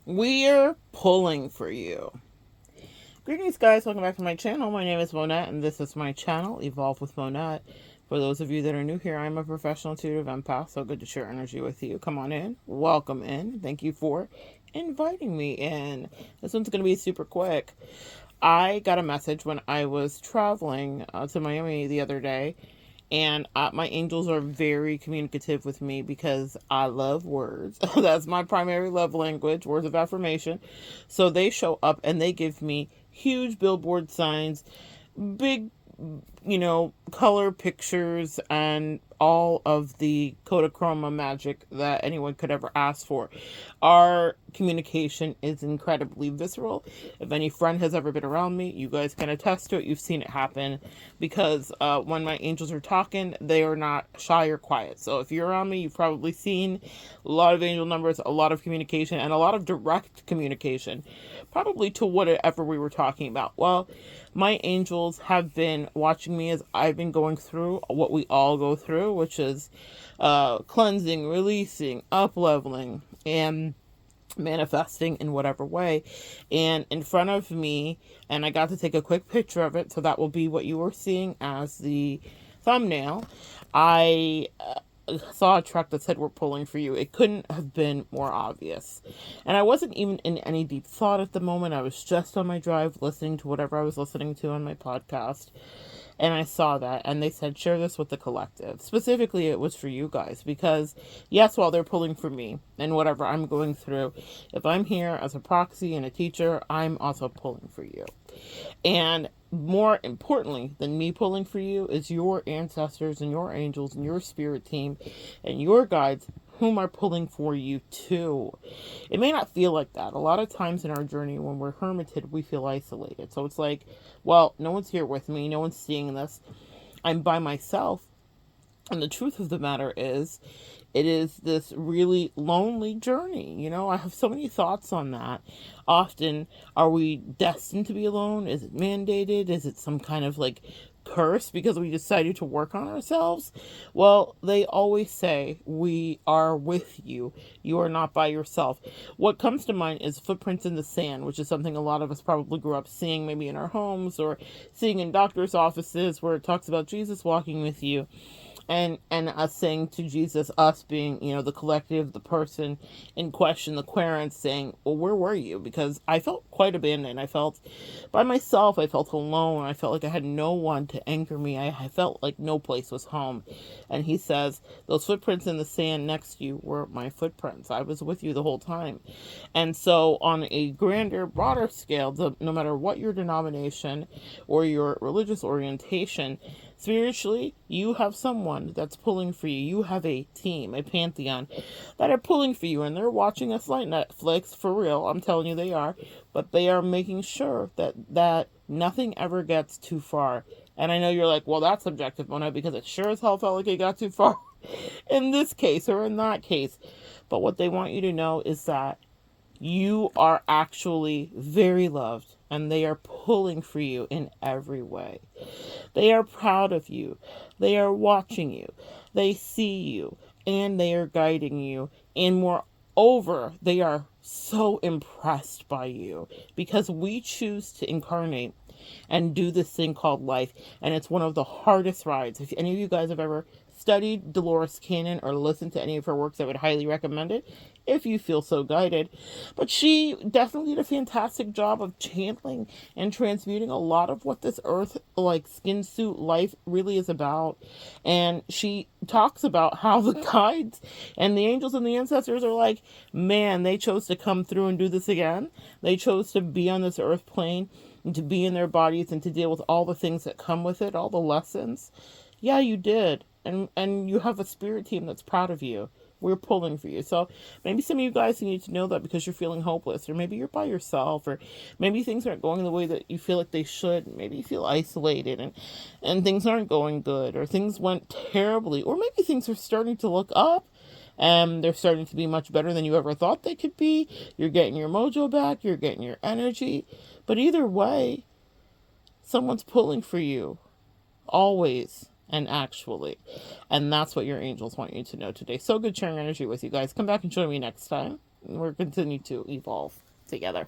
We're pulling for you. Greetings, guys. Welcome back to my channel. My name is Monette, and this is my channel, Evolve with Monette. For those of you that are new here, I'm a professional intuitive empath, so good to share energy with you. Come on in. Welcome in. Thank you for inviting me in. This one's going to be super quick. I got a message when I was traveling to Miami the other day, and my angels are very communicative with me because I love words. That's my primary love language, words of affirmation. So they show up and they give me huge billboard signs, big, color pictures, and all of the Kodachroma magic that anyone could ever ask for. Our communication is incredibly visceral. If any friend has ever been around me, you guys can attest to it. You've seen it happen because when my angels are talking, they are not shy or quiet. So if you're around me, you've probably seen a lot of angel numbers, a lot of communication, and a lot of direct communication, probably to whatever we were talking about. Well, my angels have been watching me as I've been going through what we all go through, which is cleansing, releasing, up leveling, and manifesting in whatever way. And in front of me, and I got to take a quick picture of it, so that will be what you are seeing as the thumbnail. I saw a truck that said, "We're pulling for you." It couldn't have been more obvious. And I wasn't even in any deep thought at the moment. I was just on my drive listening to whatever I was listening to on my podcast. And I saw that, and they said, share this with the collective. Specifically, it was for you guys, because yes, while they're pulling for me and whatever I'm going through, if I'm here as a proxy and a teacher, I'm also pulling for you. And more importantly than me pulling for you is your ancestors and your angels and your spirit team and your guides whom are pulling for you too. It may not feel like that. A lot of times in our journey when we're hermited, we feel isolated. So it's like, well, no one's here with me. No one's seeing this. I'm by myself. And the truth of the matter is, it is this really lonely journey. I have so many thoughts on that. Often, are we destined to be alone? Is it mandated? Is it some kind of curse because we decided to work on ourselves? Well, they always say we are with you. You are not by yourself. What comes to mind is footprints in the sand, which is something a lot of us probably grew up seeing, maybe in our homes or seeing in doctors' offices, where it talks about Jesus walking with you. And us saying to Jesus, us being, the collective, the person in question, the querent, saying, well, where were you? Because I felt quite abandoned. I felt by myself. I felt alone. I felt like I had no one to anchor me. I felt like no place was home. And he says, those footprints in the sand next to you were my footprints. I was with you the whole time. And so on a grander, broader scale, no matter what your denomination or your religious orientation, spiritually, you have someone that's pulling for you. You have a team, a pantheon, that are pulling for you, and they're watching us like Netflix, for real. I'm telling you they are. But they are making sure that nothing ever gets too far. And I know you're like, well, that's subjective, Mona, because it sure as hell felt like it got too far in this case or in that case. But what they want you to know is that you are actually very loved, and they are pulling for you in every way. They are proud of you. They are watching you. They see you, and they are guiding you. And moreover, they are so impressed by you because we choose to incarnate and do this thing called life. And it's one of the hardest rides. If any of you guys have ever studied Dolores Cannon or listened to any of her works, I would highly recommend it if you feel so guided. But she definitely did a fantastic job of channeling and transmuting a lot of what this earth, skin suit life, really is about. And she talks about how the guides and the angels and the ancestors are like, man, they chose to come through and do this again. They chose to be on this earth plane and to be in their bodies and to deal with all the things that come with it, all the lessons. Yeah, you did. And you have a spirit team that's proud of you. We're pulling for you. So maybe some of you guys need to know that because you're feeling hopeless, or maybe you're by yourself, or maybe things aren't going the way that you feel like they should. Maybe you feel isolated and things aren't going good, or things went terribly, or maybe things are starting to look up and they're starting to be much better than you ever thought they could be. You're getting your mojo back. You're getting your energy. But either way, someone's pulling for you. Always. And actually. And that's what your angels want you to know today. So good sharing energy with you guys. Come back and join me next time. we're continue to evolve together.